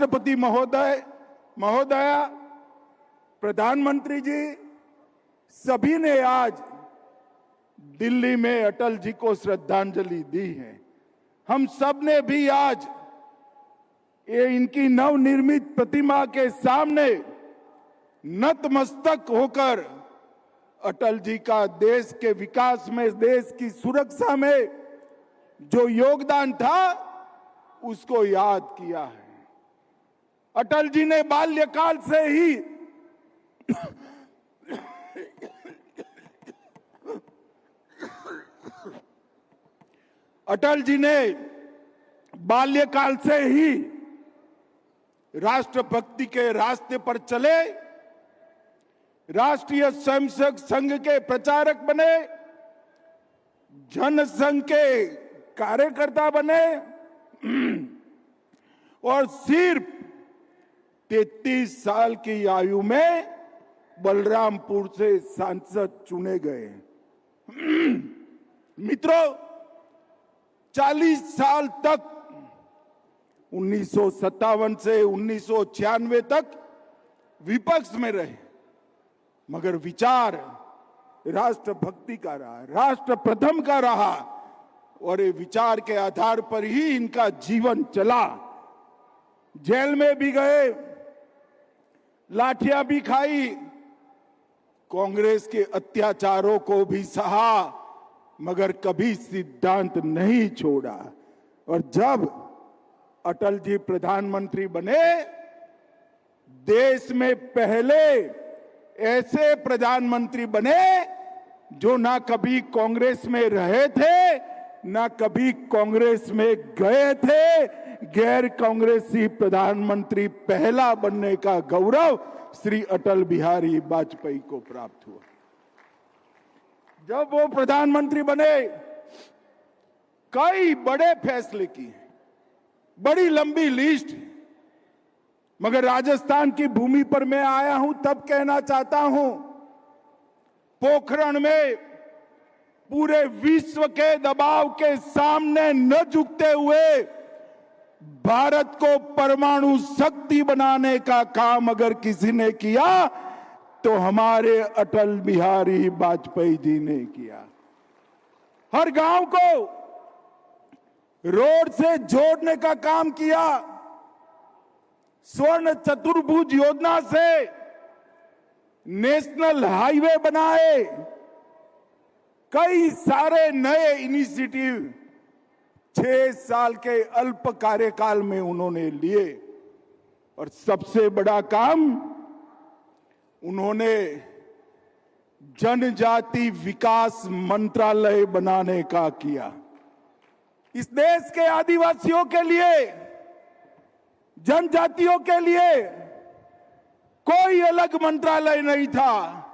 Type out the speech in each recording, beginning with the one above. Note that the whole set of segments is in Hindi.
राष्ट्रपति महोदय, महोदया, प्रधानमंत्री जी, सभी ने आज दिल्ली में अटल जी को श्रद्धांजलि दी है। हम सब ने भी आज ये इनकी नवनिर्मित प्रतिमा के सामने नतमस्तक होकर अटल जी का देश के विकास में, देश की सुरक्षा में जो योगदान था उसको याद किया है। अटल जी ने बाल्यकाल से ही अटल जी ने बाल्यकाल से ही राष्ट्रभक्ति के रास्ते पर चले, राष्ट्रीय स्वयंसेवक संघ के प्रचारक बने, जनसंघ के कार्यकर्ता बने और सिर्फ 33 साल की आयु में बलरामपुर से सांसद चुने गए। मित्रों, 40 साल तक 1957 से 1996 तक विपक्ष में रहे, मगर विचार राष्ट्रभक्ति का रहा, राष्ट्र प्रथम का रहा और ये विचार के आधार पर ही इनका जीवन चला। जेल में भी गए, लाठियां भी खाई, कांग्रेस के अत्याचारों को भी सहा, मगर कभी सिद्धांत नहीं छोड़ा। और जब अटल जी प्रधानमंत्री बने, देश में पहले ऐसे प्रधानमंत्री बने जो ना कभी कांग्रेस में रहे थे, ना कभी कांग्रेस में गए थे। गैर कांग्रेसी प्रधानमंत्री पहला बनने का गौरव श्री अटल बिहारी वाजपेयी को प्राप्त हुआ। जब वो प्रधानमंत्री बने, कई बड़े फैसले किए, बड़ी लंबी लिस्ट, मगर राजस्थान की भूमि पर मैं आया हूं तब कहना चाहता हूं, पोखरण में पूरे विश्व के दबाव के सामने न झुकते हुए भारत को परमाणु शक्ति बनाने का काम अगर किसी ने किया तो हमारे अटल बिहारी वाजपेयी जी ने किया। हर गांव को रोड से जोड़ने का काम किया, स्वर्ण चतुर्भुज योजना से नेशनल हाईवे बनाए, कई सारे नए इनिशिएटिव 6 साल के अल्प कार्यकाल में उन्होंने लिए। और सबसे बड़ा काम उन्होंने जनजाति विकास मंत्रालय बनाने का किया। इस देश के आदिवासियों के लिए, जनजातियों के लिए कोई अलग मंत्रालय नहीं था।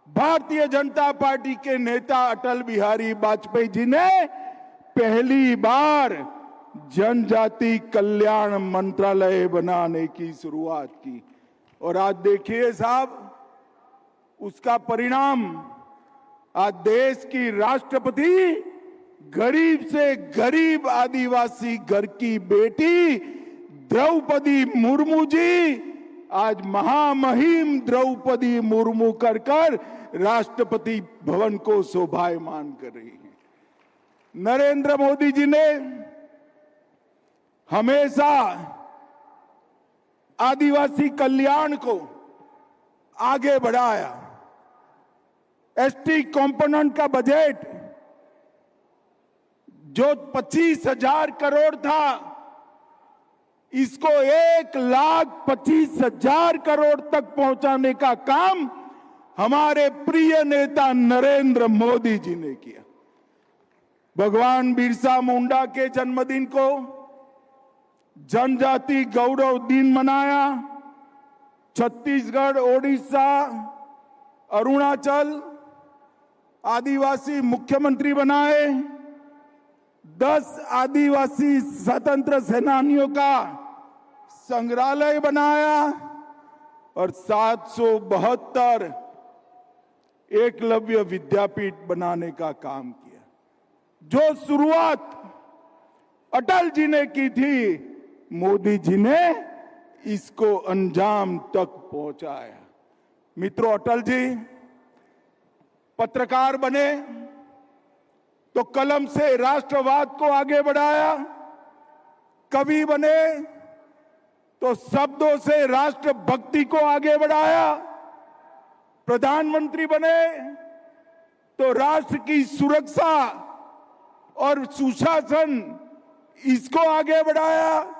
भारतीय जनता पार्टी के नेता अटल बिहारी वाजपेयी जी ने पहली बार जनजाति कल्याण मंत्रालय बनाने की शुरुआत की। और आज देखिए साहब, उसका परिणाम, आज देश की राष्ट्रपति गरीब से गरीब आदिवासी घर की बेटी द्रौपदी मुर्मू जी आज महामहिम द्रौपदी मुर्मू कर राष्ट्रपति भवन को शोभायमान कर रही है। नरेंद्र मोदी जी ने हमेशा आदिवासी कल्याण को आगे बढ़ाया। एसटी कंपोनेंट का बजट जो 25,000 करोड़ था, इसको 1,25,000 करोड़ तक पहुंचाने का काम हमारे प्रिय नेता नरेंद्र मोदी जी ने किया। भगवान बिरसा मुंडा के जन्मदिन को जनजाति गौरव दिन मनाया। छत्तीसगढ़, ओडिशा, अरुणाचल आदिवासी मुख्यमंत्री बनाए। 10 आदिवासी स्वतंत्र सेनानियों का संग्रहालय बनाया और 772 एकलव्य विद्यापीठ बनाने का काम किया। जो शुरुआत अटल जी ने की थी, मोदी जी ने इसको अंजाम तक पहुंचाया। मित्रों, अटल जी पत्रकार बने तो कलम से राष्ट्रवाद को आगे बढ़ाया, कवि बने तो शब्दों से राष्ट्रभक्ति को आगे बढ़ाया, प्रधानमंत्री बने तो राष्ट्र की सुरक्षा और सुशासन इसको आगे बढ़ाया।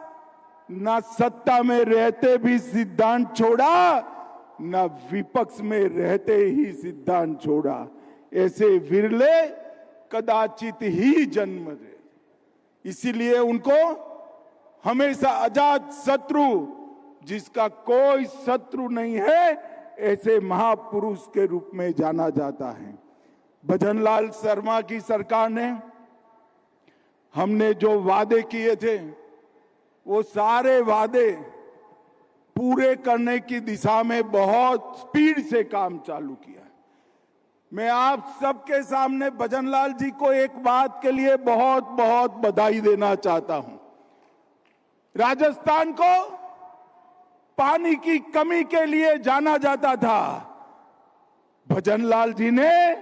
ना सत्ता में रहते भी सिद्धांत छोड़ा, ना विपक्ष में रहते ही सिद्धांत छोड़ा। ऐसे विरले कदाचित ही जन्म दे। इसीलिए उनको हमेशा अजात शत्रु, जिसका कोई शत्रु नहीं है, ऐसे महापुरुष के रूप में जाना जाता है। भजनलाल शर्मा की सरकार ने हमने जो वादे किए थे वो सारे वादे पूरे करने की दिशा में बहुत स्पीड से काम चालू किया। मैं आप सबके सामने भजनलाल जी को एक बात के लिए बहुत बहुत बधाई देना चाहता हूं। राजस्थान को पानी की कमी के लिए जाना जाता था। भजनलाल जी ने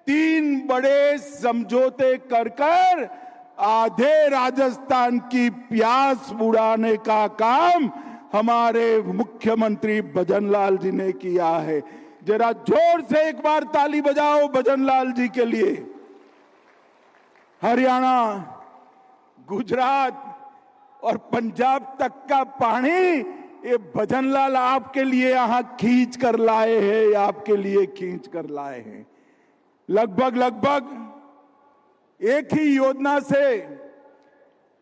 3 बड़े समझौते कर आधे राजस्थान की प्यास बुझाने का काम हमारे मुख्यमंत्री भजनलाल जी ने किया है। जरा जोर से एक बार ताली बजाओ भजनलाल जी के लिए। हरियाणा, गुजरात और पंजाब तक का पानी ये भजनलाल आपके लिए यहां खींच कर लाए हैं, आपके लिए खींच कर लाए हैं। लगभग एक ही योजना से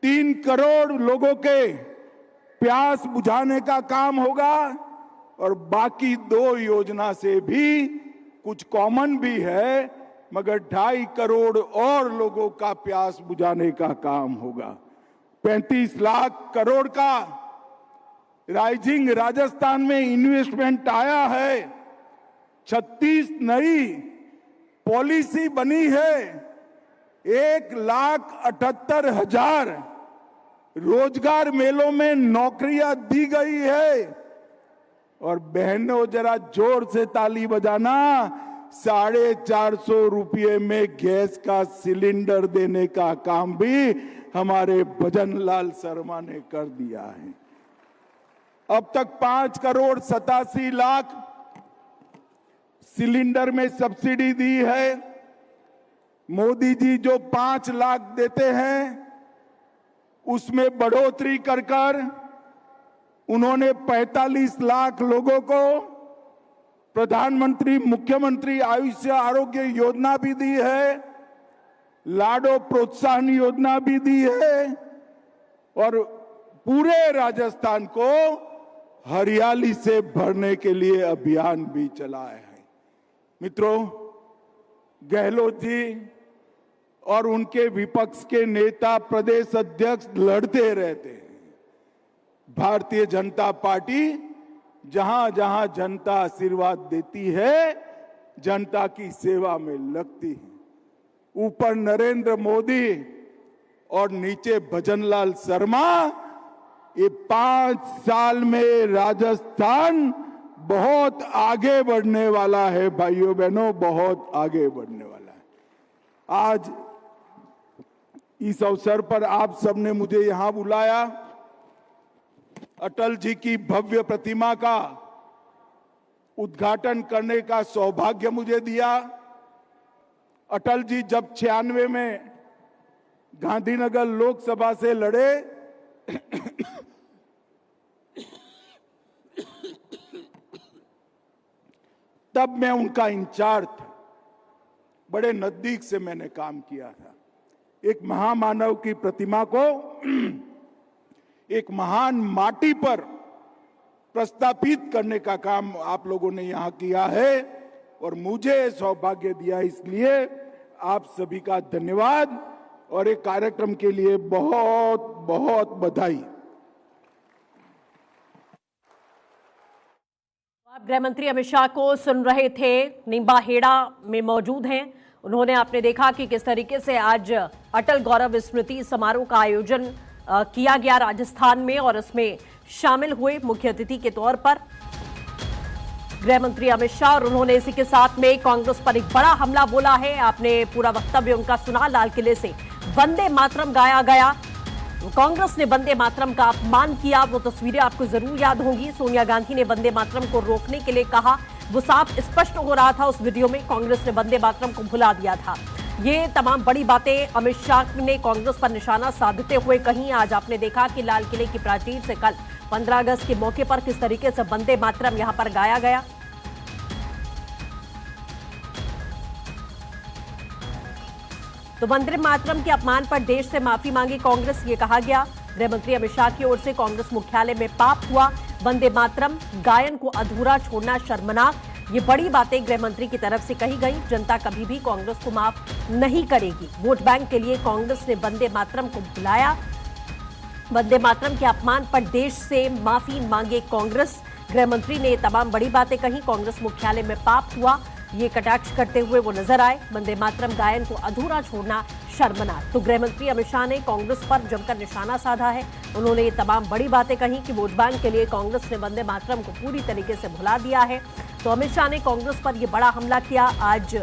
3 करोड़ लोगों के प्यास बुझाने का काम होगा और बाकी 2 योजना से भी कुछ कॉमन भी है, मगर 2.5 करोड़ और लोगों का प्यास बुझाने का काम होगा। 35 लाख करोड़ का राइजिंग राजस्थान में इन्वेस्टमेंट आया है। 36 नई पॉलिसी बनी है। 1,78,000 रोजगार मेलों में नौकरियां दी गई है। और बहनों, जरा जोर से ताली बजाना, 450 रुपये में गैस का सिलेंडर देने का काम भी हमारे भजनलाल शर्मा ने कर दिया है। अब तक 5,87,00,000 सिलेंडर में सब्सिडी दी है। मोदी जी जो 5 लाख देते हैं उसमें बढ़ोतरी कर उन्होंने 45 लाख लोगों को प्रधानमंत्री मुख्यमंत्री आयुष्य आरोग्य योजना भी दी है, लाडो प्रोत्साहन योजना भी दी है और पूरे राजस्थान को हरियाली से भरने के लिए अभियान भी चलाया है। मित्रों, गहलोत जी और उनके विपक्ष के नेता प्रदेश अध्यक्ष लड़ते रहते हैं। भारतीय जनता पार्टी जहां जहां जनता आशीर्वाद देती है, जनता की सेवा में लगती है। ऊपर नरेंद्र मोदी और नीचे भजनलाल शर्मा, ये 5 साल में राजस्थान बहुत आगे बढ़ने वाला है। भाइयों बहनों, बहुत आगे बढ़ने वाला है। आज इस अवसर पर आप सबने मुझे यहां बुलाया। अटल जी की भव्य प्रतिमा का उद्घाटन करने का सौभाग्य मुझे दिया। अटल जी जब 96 में गांधीनगर लोकसभा से लड़े तब मैं उनका इंचार्ज था। बड़े नजदीक से मैंने काम किया था। एक महामानव की प्रतिमा को एक महान माटी पर प्रस्थापित करने का काम आप लोगों ने यहां किया है और मुझे सौभाग्य दिया, इसलिए आप सभी का धन्यवाद और एक कार्यक्रम के लिए बहुत बहुत बधाई। आप गृह मंत्री अमित शाह को सुन रहे थे, निम्बाहेड़ा में मौजूद हैं। उन्होंने, आपने देखा कि किस तरीके से आज अटल गौरव स्मृति समारोह का आयोजन किया गया राजस्थान में और इसमें शामिल हुए मुख्य अतिथि के तौर पर गृह मंत्री अमित शाह। और उन्होंने इसी के साथ में कांग्रेस पर एक बड़ा हमला बोला है। आपने पूरा वक्तव्य उनका सुना। लाल किले से वंदे मातरम गाया गया, कांग्रेस ने वंदे मातरम का अपमान किया। वो तस्वीरें आपको जरूर याद होंगी। सोनिया गांधी ने वंदे मातरम को रोकने के लिए कहा, वो साफ स्पष्ट हो रहा था उस वीडियो में। कांग्रेस ने वंदे मातरम को भुला दिया था। ये तमाम बड़ी बातें अमित शाह ने कांग्रेस पर निशाना साधते हुए कहीं। आज आपने देखा कि लाल किले की प्राचीर से कल 15 अगस्त के मौके पर किस तरीके से वंदे मातरम यहां पर गाया गया। तो वंदे मातरम के अपमान पर देश से माफी मांगी कांग्रेस, ये कहा गया। गृह मंत्री अमित शाह की ओर से कांग्रेस मुख्यालय में पाप हुआ। वंदे मातरम गायन को अधूरा छोड़ना शर्मनाक, ये बड़ी बातें गृह मंत्री की तरफ से कही गई। जनता कभी भी कांग्रेस को माफ नहीं करेगी। वोट बैंक के लिए कांग्रेस ने वंदे मातरम को बुलाया। वंदे मातरम के अपमान पर देश से माफी मांगे कांग्रेस। गृह मंत्री ने तमाम बड़ी बातें कही। कांग्रेस मुख्यालय में पाप हुआ, ये कटाक्ष करते हुए वो नजर आए। वंदे मातरम गायन को अधूरा छोड़ना शर्मनाक। तो गृह मंत्री अमित शाह ने कांग्रेस पर जमकर निशाना साधा है। उन्होंने ये तमाम बड़ी बातें कही कि वोट बैंक के लिए कांग्रेस ने वंदे मातरम को पूरी तरीके से भुला दिया है। तो अमित शाह ने कांग्रेस पर यह बड़ा हमला किया। आज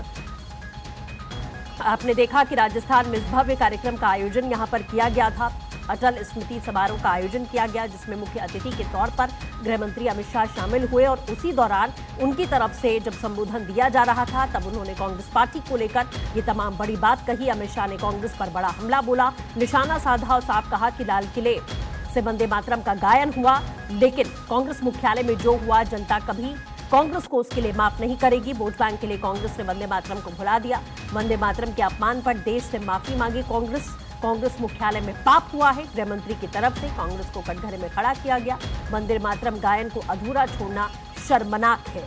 आपने देखा कि राजस्थान में इस भव्य कार्यक्रम का आयोजन यहां पर किया गया था। अटल स्मृति समारोह का आयोजन किया गया, जिसमें मुख्य अतिथि के तौर पर गृह मंत्री अमित शाह शामिल हुए। और उसी दौरान उनकी तरफ से जब संबोधन दिया जा रहा था, तब उन्होंने कांग्रेस पार्टी को लेकर ये तमाम बड़ी बात कही। अमित शाह ने कांग्रेस पर बड़ा हमला बोला, निशाना साधा और साफ कहा कि लाल किले से वंदे मातरम का गायन हुआ, लेकिन कांग्रेस मुख्यालय में जो हुआ, जनता कभी कांग्रेस को उसके लिए माफ नहीं करेगी। वोट बैंक के लिए कांग्रेस ने वंदे मातरम को भुला दिया। वंदे मातरम के अपमान पर देश से माफी मांगी कांग्रेस। कांग्रेस मुख्यालय में पाप हुआ है। गृह मंत्री की तरफ से कांग्रेस को कटघरे में खड़ा किया गया। वंदे मातरम गायन को अधूरा छोड़ना शर्मनाक है।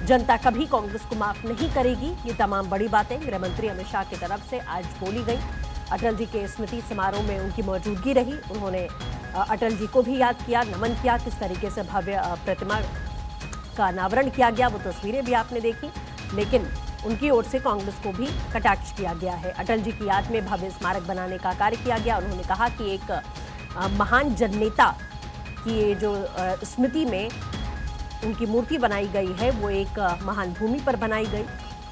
जनता कभी कांग्रेस को माफ नहीं करेगी। ये तमाम बड़ी बातें गृह मंत्री अमित शाह की तरफ से आज बोली गई। अटल जी के स्मृति समारोह में उनकी मौजूदगी रही। उन्होंने अटल जी को भी याद किया, नमन किया। किस तरीके से भव्य प्रतिमा का अनावरण किया गया, वो तस्वीरें भी आपने देखी। लेकिन उनकी ओर से कांग्रेस को भी कटाक्ष किया गया है। अटल जी की याद में भव्य स्मारक बनाने का कार्य किया गया। उन्होंने कहा कि एक महान जननेता की जो स्मृति में उनकी मूर्ति बनाई गई है, वो एक महान भूमि पर बनाई गई।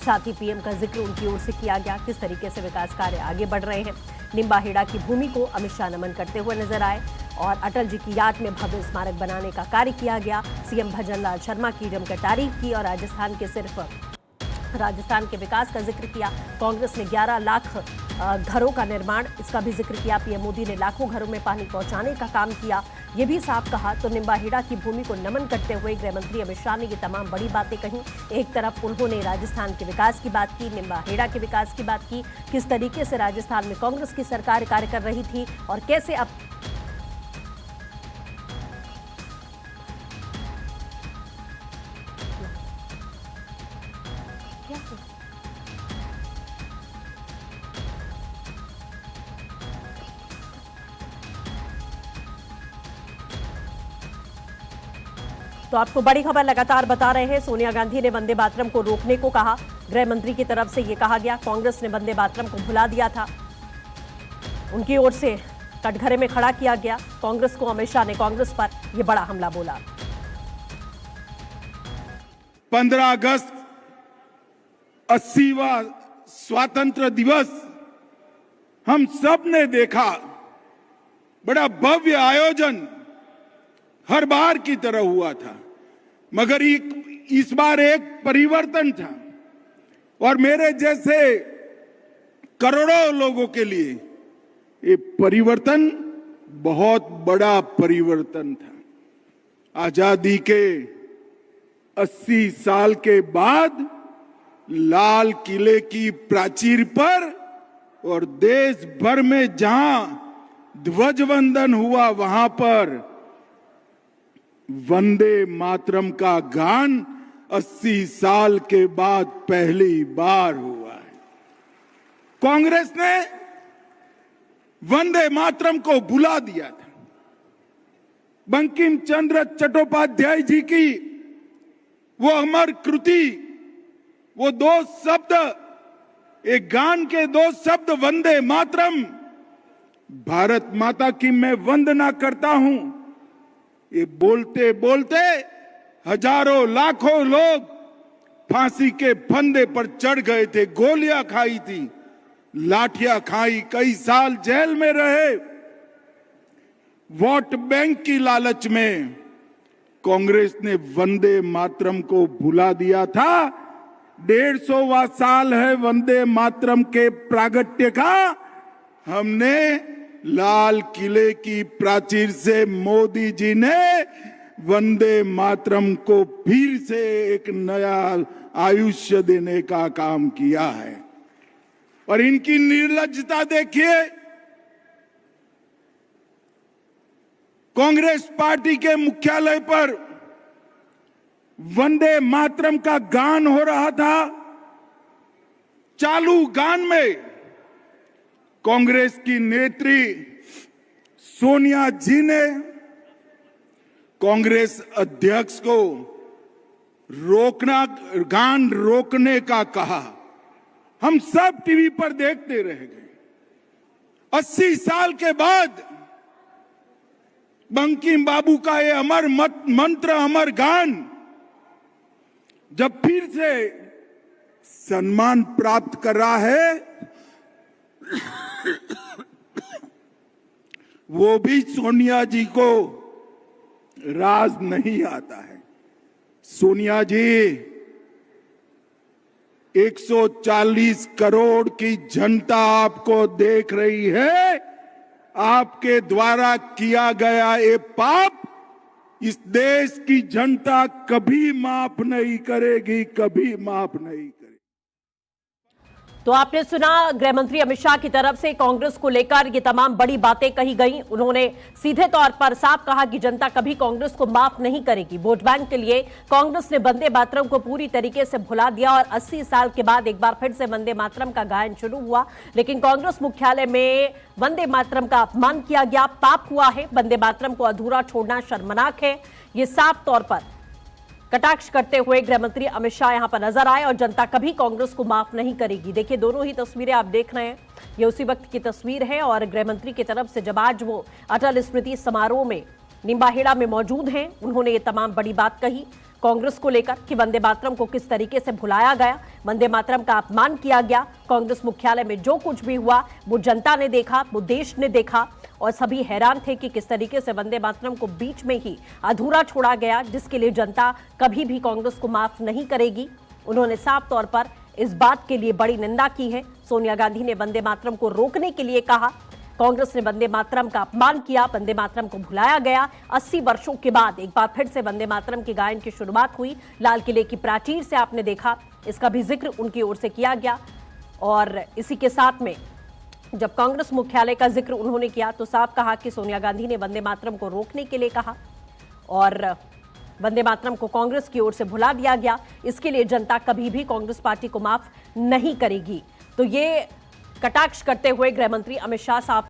साथ ही पीएम का जिक्र उनकी ओर से किया गया। किस तरीके से विकास कार्य आगे बढ़ रहे हैं। निम्बाहेड़ा की भूमि को अमित शाह नमन करते हुए नजर आए और अटल जी की याद में भव्य स्मारक बनाने का कार्य किया गया। सीएम भजनलाल शर्मा की जमकर तारीफ की और राजस्थान के विकास का जिक्र किया। कांग्रेस ने 11 लाख घरों का निर्माण, इसका भी जिक्र किया। पीएम मोदी ने लाखों घरों में पानी पहुंचाने का काम किया, ये भी साफ कहा। तो निम्बाहेड़ा की भूमि को नमन करते हुए गृह मंत्री अमित शाह ने ये तमाम बड़ी बातें कही। एक तरफ उन्होंने राजस्थान के विकास की बात की, निम्बाहेड़ा के विकास की बात की, किस तरीके से राजस्थान में कांग्रेस की सरकार कार्य कर रही थी और कैसे अब तो आपको बड़ी खबर लगातार बता रहे हैं। सोनिया गांधी ने वंदे मातरम को रोकने को कहा। गृह मंत्री की तरफ से यह कहा गया, कांग्रेस ने वंदे मातरम को भुला दिया था। उनकी ओर से कटघरे में खड़ा किया गया कांग्रेस को। अमित शाह ने कांग्रेस पर यह बड़ा हमला बोला। 15 अगस्त 80वां स्वातंत्र दिवस हम सब ने देखा। बड़ा भव्य आयोजन हर बार की तरह हुआ था, मगर इस बार एक परिवर्तन था और मेरे जैसे करोड़ों लोगों के लिए ये परिवर्तन बहुत बड़ा परिवर्तन था। आजादी के 80 साल के बाद लाल किले की प्राचीर पर और देश भर में जहां ध्वजवंदन हुआ, वहां पर वंदे मातरम का गान 80 साल के बाद पहली बार हुआ है। कांग्रेस ने वंदे मातरम को भुला दिया था। बंकिम चंद्र चट्टोपाध्याय जी की वो अमर कृति, वो 2 शब्द, एक गान के 2 शब्द वंदे मातरम, भारत माता की मैं वंदना करता हूं। ये बोलते बोलते हजारों लाखों लोग फांसी के फंदे पर चढ़ गए थे, गोलियां खाई थी, लाठियां खाई, कई साल जेल में रहे। वोट बैंक की लालच में कांग्रेस ने वंदे मातरम को भुला दिया था। 150वां साल है वंदे मातरम के प्रागट्य का। हमने लाल किले की प्राचीर से मोदी जी ने वंदे मातरम को फिर से एक नया आयुष्य देने का काम किया है। और इनकी निर्लज्जता देखिए। कांग्रेस पार्टी के मुख्यालय पर वंदे मातरम का गान हो रहा था। चालू गान में कांग्रेस की नेत्री सोनिया जी ने कांग्रेस अध्यक्ष को गान रोकने का कहा। हम सब टीवी पर देखते रह गए। 80 साल के बाद बंकिम बाबू का ये अमर मंत्र, अमर गान जब फिर से सम्मान प्राप्त कर रहा है, वो भी सोनिया जी को राज नहीं आता है। सोनिया जी, 140 करोड़ की जनता आपको देख रही है। आपके द्वारा किया गया ये पाप इस देश की जनता कभी माफ नहीं करेगी, कभी माफ नहीं करेगी। तो आपने सुना गृह मंत्री अमित शाह की तरफ से कांग्रेस को लेकर ये तमाम बड़ी बातें कही गई। उन्होंने सीधे तौर पर साफ कहा कि जनता कभी कांग्रेस को माफ नहीं करेगी। वोट बैंक के लिए कांग्रेस ने वंदे मातरम को पूरी तरीके से भुला दिया और 80 साल के बाद एक बार फिर से वंदे मातरम का गायन शुरू हुआ। लेकिन कांग्रेस मुख्यालय में वंदे मातरम का अपमान किया गया, पाप हुआ है। वंदे मातरम को अधूरा छोड़ना शर्मनाक है। ये साफ तौर पर कटाक्ष करते हुए गृह मंत्री अमित शाह यहां पर नजर आए और जनता कभी कांग्रेस को माफ नहीं करेगी। देखिए, दोनों ही तस्वीरें आप देख रहे हैं, ये उसी वक्त की तस्वीर है और गृह मंत्री की तरफ से जब आज वो अटल स्मृति समारोह में निम्बाहेड़ा में मौजूद हैं, उन्होंने ये तमाम बड़ी बात कही कांग्रेस को लेकर कि वंदे मातरम को किस तरीके से भुलाया गया, वंदे मातरम का अपमान किया गया। कांग्रेस मुख्यालय में जो कुछ भी हुआ वो जनता ने देखा, वो देश ने देखा और सभी हैरान थे कि किस तरीके से वंदे मातरम को बीच में ही अधूरा छोड़ा गया, जिसके लिए जनता कभी भी कांग्रेस को माफ नहीं करेगी। उन्होंने साफ तौर पर इस बात के लिए बड़ी निंदा की है। सोनिया गांधी ने वंदे मातरम को रोकने के लिए कहा। कांग्रेस ने वंदे मातरम का अपमान किया, वंदे मातरम को भुलाया गया। 80 वर्षों के बाद एक बार फिर से वंदे मातरम के गायन की शुरुआत हुई। लाल किले की प्राचीर से आपने देखा, इसका भी जिक्र उनकी ओर से किया गया। और इसी के साथ में जब कांग्रेस मुख्यालय का जिक्र उन्होंने किया तो साफ कहा कि सोनिया गांधी ने वंदे मातरम को रोकने के लिए कहा और वंदे मातरम को कांग्रेस की ओर से भुला दिया गया। इसके लिए जनता कभी भी कांग्रेस पार्टी को माफ नहीं करेगी। तो ये कटाक्ष करते हुए गृह मंत्री अमित शाह साफ